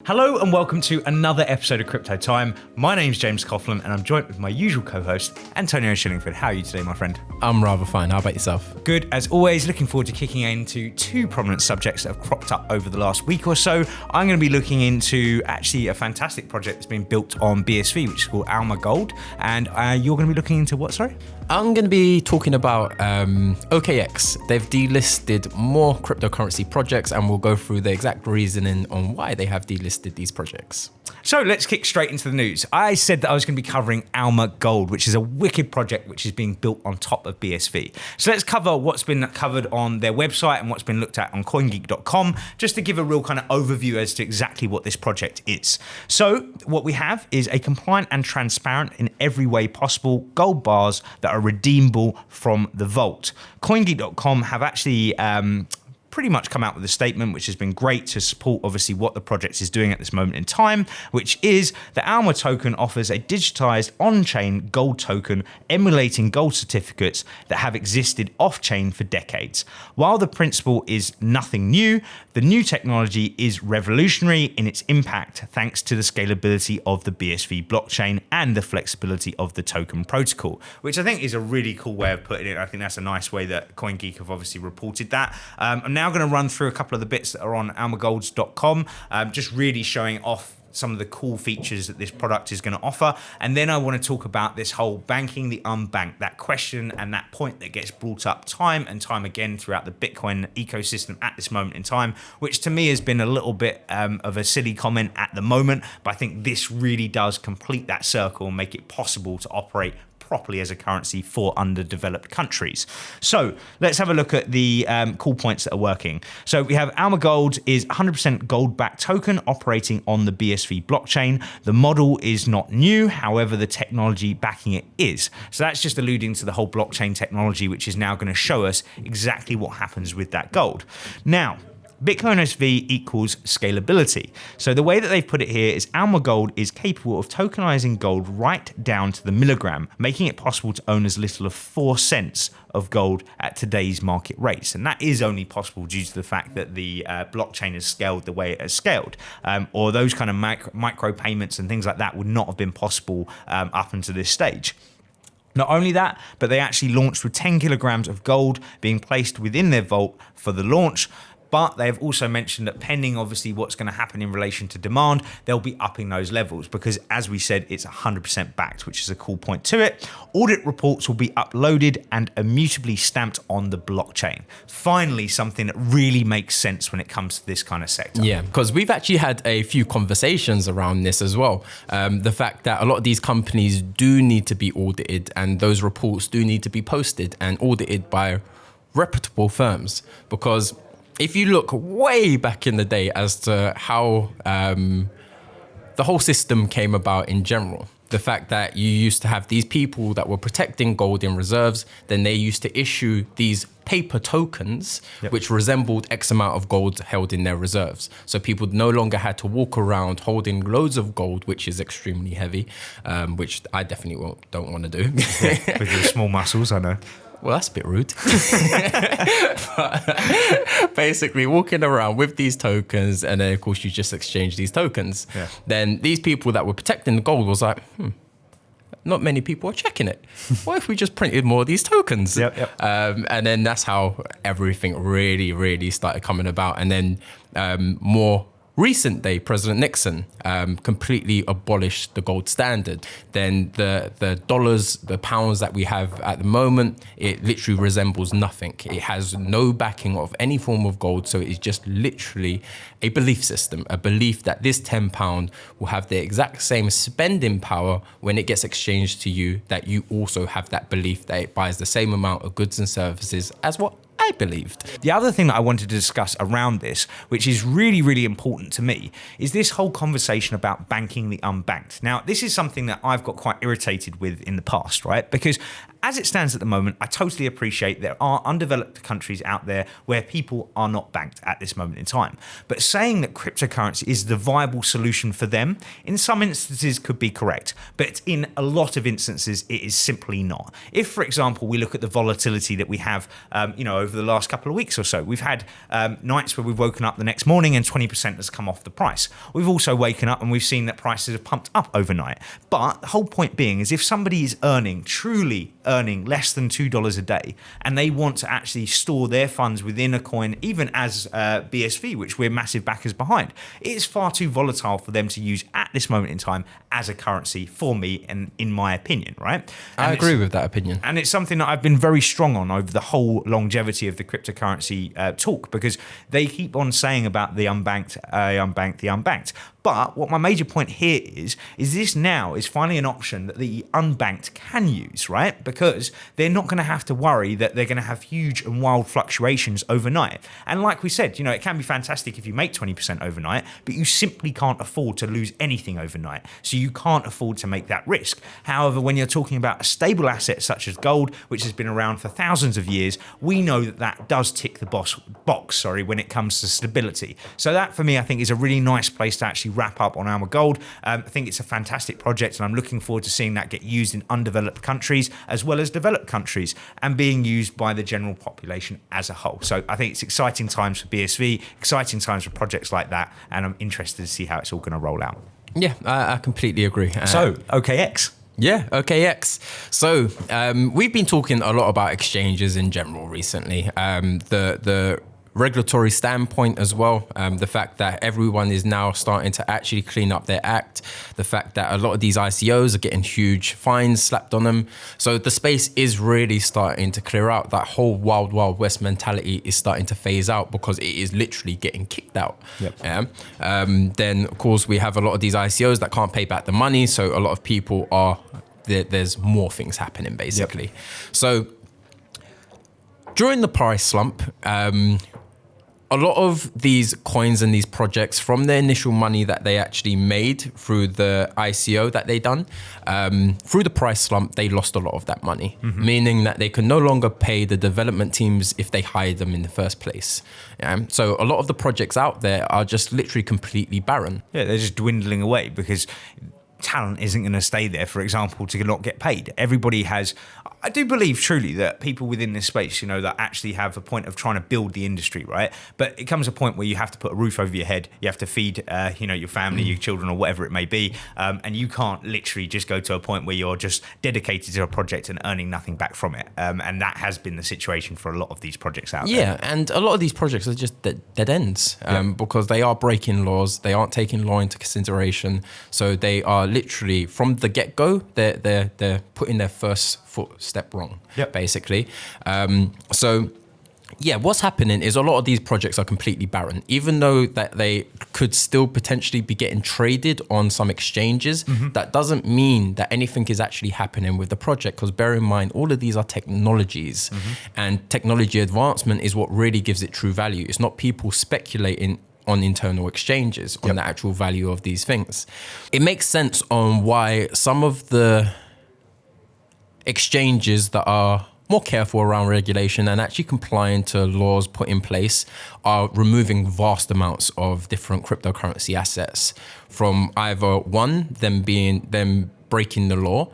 Hello and welcome to another episode of CryptoTime. My name's James Coughlan and I'm joined with my usual co-host, Antonio Shillingford. How are you today, my friend? I'm rather fine. How about yourself? Good, as always. Looking forward to kicking into two prominent subjects that have cropped up over the last week or so. I'm going to be looking into actually a fantastic project that's been built on BSV, which is called Amleh Gold. And you're going to be looking into what, sorry? I'm going to be talking about OKEx. They've delisted more cryptocurrency projects and we'll go through the exact reasoning on why they have delisted these projects. So let's kick straight into the news. I said that I was going to be covering Amleh Gold, which is a wicked project which is being built on top of BSV. So let's cover what's been covered on their website and what's been looked at on CoinGeek.com, just to give a real kind of overview as to exactly what this project is. So what we have is a compliant and transparent in every way possible gold bars that are redeemable from the vault. CoinGeek.com have actually pretty much come out with a statement which has been great to support obviously what the project is doing at this moment in time, which is the Amleh token offers a digitized on-chain gold token emulating gold certificates that have existed off-chain for decades. While the principle is nothing new, the new technology is revolutionary in its impact thanks to the scalability of the BSV blockchain and the flexibility of the token protocol, which I think is a really cool way of putting it. I think that's a nice way that CoinGeek have obviously reported that. I'm now going to run through a couple of the bits that are on amleghgolds.com, just really showing off some of the cool features that this product is going to offer. And then I want to talk about this whole banking the unbanked, that question and that point that gets brought up time and time again throughout the Bitcoin ecosystem at this moment in time, which to me has been a little bit of a silly comment at the moment, but I think this really does complete that circle and make it possible to operate properly as a currency for underdeveloped countries. So let's have a look at the cool points that are working. So we have Amleh Gold is 100% gold-backed token operating on the BSV blockchain. The model is not new, however, the technology backing it is. So that's just alluding to the whole blockchain technology, which is now going to show us exactly what happens with that gold. Now, Bitcoin SV equals scalability. So the way that they've put it here is Amleh Gold is capable of tokenizing gold right down to the milligram, making it possible to own as little as 4 cents of gold at today's market rates. And that is only possible due to the fact that the blockchain has scaled the way it has scaled. Or those kind of micro payments and things like that would not have been possible up until this stage. Not only that, but they actually launched with 10 kilograms of gold being placed within their vault for the launch. But they've also mentioned that pending obviously what's going to happen in relation to demand, they'll be upping those levels because, as we said, it's 100% backed, which is a cool point to it. Audit reports will be uploaded and immutably stamped on the blockchain. Finally, something that really makes sense when it comes to this kind of sector. Yeah, because we've actually had a few conversations around this as well. The fact that a lot of these companies do need to be audited and those reports do need to be posted and audited by reputable firms, because if you look way back in the day as to how the whole system came about in general, the fact that you used to have these people that were protecting gold in reserves, then they used to issue these paper tokens, which resembled X amount of gold held in their reserves. So people no longer had to walk around holding loads of gold, which is extremely heavy, which I definitely don't want to do. With your small muscles, I know. Well, that's a bit rude. But basically, walking around with these tokens, and then, of course, you just exchange these tokens. Yeah. Then these people that were protecting the gold was like, not many people are checking it. What if we just printed more of these tokens? Yep. And then that's how everything really, really started coming about. And then more recent day, President Nixon completely abolished the gold standard. Then the dollars, the pounds that we have at the moment, it literally resembles nothing. It has no backing of any form of gold. So it's just literally a belief system, a belief that this £10 will have the exact same spending power when it gets exchanged to you, that you also have that belief that it buys the same amount of goods and services as what I believed. The other thing that I wanted to discuss around this, which is really, really important to me, is this whole conversation about banking the unbanked. Now, this is something that I've got quite irritated with in the past, right? Because as it stands at the moment, I totally appreciate there are undeveloped countries out there where people are not banked at this moment in time. But saying that cryptocurrency is the viable solution for them, in some instances could be correct, but in a lot of instances, it is simply not. If, for example, we look at the volatility that we have, over over the last couple of weeks or so. We've had nights where we've woken up the next morning and 20% has come off the price. We've also woken up and we've seen that prices have pumped up overnight. But the whole point being is if somebody is truly earning less than $2 a day, and they want to actually store their funds within a coin, even as BSV, which we're massive backers behind, it is far too volatile for them to use at this moment in time as a currency for me, and in my opinion, right? And I agree with that opinion. And it's something that I've been very strong on over the whole longevity of the cryptocurrency talk, because they keep on saying about the unbanked, the unbanked. But what my major point here is this now is finally an option that the unbanked can use, right? Because they're not going to have to worry that they're going to have huge and wild fluctuations overnight. And like we said, it can be fantastic if you make 20% overnight, but you simply can't afford to lose anything overnight. So you can't afford to make that risk. However, when you're talking about a stable asset such as gold, which has been around for thousands of years, we know that does tick the box when it comes to stability. So that, for me, I think is a really nice place to actually wrap up on Amleh Gold. I think it's a fantastic project, and I'm looking forward to seeing that get used in undeveloped countries as well as developed countries, and being used by the general population as a whole. So I think it's exciting times for BSV, exciting times for projects like that, and I'm interested to see how it's all going to roll out. Yeah, I completely agree. So, OKEx. Yeah, OKEx. So we've been talking a lot about exchanges in general recently. The regulatory standpoint as well, the fact that everyone is now starting to actually clean up their act, the fact that a lot of these ICOs are getting huge fines slapped on them. So the space is really starting to clear out. That whole wild, wild west mentality is starting to phase out because it is literally getting kicked out. Yep. Then, of course, we have a lot of these ICOs that can't pay back the money. So a lot of people there's more things happening, basically. Yep. So during the price slump, a lot of these coins and these projects, from the initial money that they actually made through the ICO that they done, through the price slump, they lost a lot of that money, meaning that they can no longer pay the development teams if they hired them in the first place. So a lot of the projects out there are just literally completely barren. Yeah, they're just dwindling away because talent isn't going to stay there, for example, to not get paid. Everybody has, I do believe truly that people within this space, that actually have a point of trying to build the industry, right? But it comes a point where you have to put a roof over your head, you have to feed, your family, your children, or whatever it may be, and you can't literally just go to a point where you're just dedicated to a project and earning nothing back from it. And that has been the situation for a lot of these projects out there. Yeah, and a lot of these projects are just dead ends because they are breaking laws, they aren't taking law into consideration, so they are literally from the get-go, they're putting their first footstep wrong, basically. So yeah, what's happening is a lot of these projects are completely barren, even though that they could still potentially be getting traded on some exchanges. That doesn't mean that anything is actually happening with the project, because bear in mind, all of these are technologies, and technology advancement is what really gives it true value. It's not people speculating on internal exchanges on the actual value of these things. It makes sense on why some of the exchanges that are more careful around regulation and actually complying to laws put in place are removing vast amounts of different cryptocurrency assets from either them breaking the law,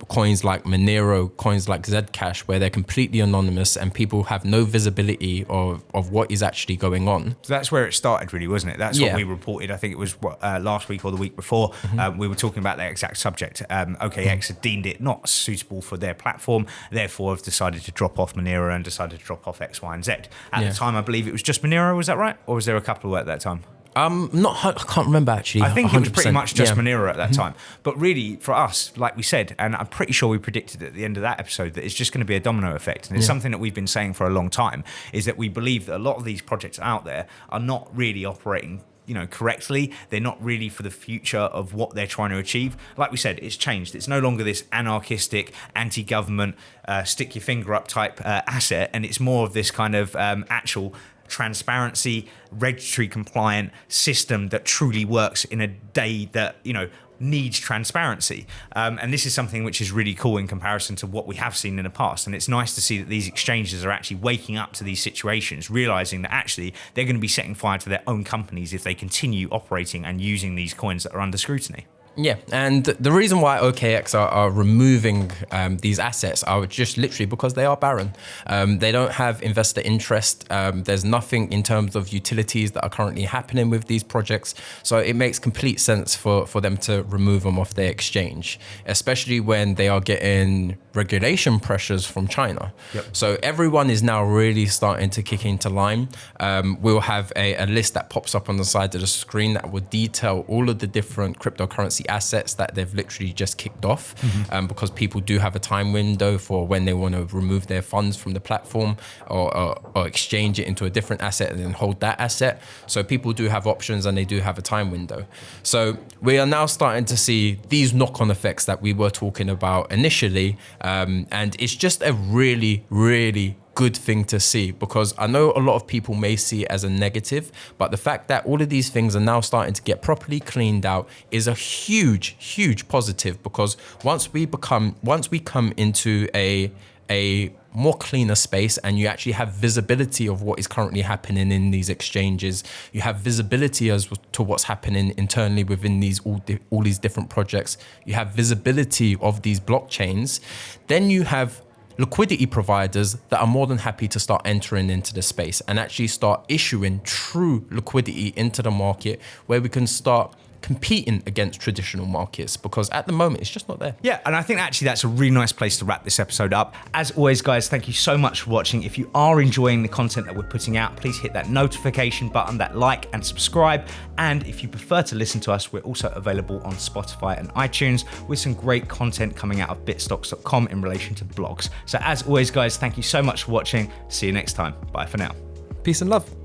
coins like Monero, coins like Zcash, where they're completely anonymous and people have no visibility of what is actually going on. So that's where it started, really, wasn't it? That's what we reported. I think it was last week or the week before. We were talking about that exact subject. OKEx had deemed it not suitable for their platform, therefore have decided to drop off Monero and decided to drop off X, Y, and Z. At the time, I believe it was just Monero, was that right? Or was there a couple at that time? I can't remember actually. I think it was pretty much just Monero at that time. But really, for us, like we said, and I'm pretty sure we predicted at the end of that episode that it's just going to be a domino effect. And it's something that we've been saying for a long time, is that we believe that a lot of these projects out there are not really operating correctly. They're not really for the future of what they're trying to achieve. Like we said, it's changed. It's no longer this anarchistic, anti-government, stick your finger up type asset. And it's more of this kind of actual transparency, regulatory compliant system that truly works in a day that, needs transparency. And this is something which is really cool in comparison to what we have seen in the past. And it's nice to see that these exchanges are actually waking up to these situations, realizing that actually they're going to be setting fire to their own companies if they continue operating and using these coins that are under scrutiny. Yeah, and the reason why OKEx are removing these assets are just literally because they are barren. They don't have investor interest. There's nothing in terms of utilities that are currently happening with these projects. So it makes complete sense for them to remove them off their exchange, especially when they are getting regulation pressures from China. Yep. So everyone is now really starting to kick into line. We'll have a list that pops up on the side of the screen that will detail all of the different cryptocurrency assets that they've literally just kicked off, because people do have a time window for when they want to remove their funds from the platform or exchange it into a different asset and then hold that asset. So people do have options and they do have a time window. So we are now starting to see these knock-on effects that we were talking about initially, and it's just a really, really good thing to see, because I know a lot of people may see it as a negative, but the fact that all of these things are now starting to get properly cleaned out is a huge, huge positive, because once we come into a more cleaner space and you actually have visibility of what is currently happening in these exchanges, you have visibility as to what's happening internally within all these different projects, you have visibility of these blockchains, then you have liquidity providers that are more than happy to start entering into the space and actually start issuing true liquidity into the market, where we can start competing against traditional markets, because at the moment it's just not there. Yeah, and I think actually that's a really nice place to wrap this episode up. As always, guys, thank you so much for watching. If you are enjoying the content that we're putting out, please hit that notification button, that like and subscribe. And if you prefer to listen to us, we're also available on Spotify and iTunes with some great content coming out of bitstocks.com in relation to blogs. So as always, guys, thank you so much for watching. See you next time. Bye for now. Peace and love.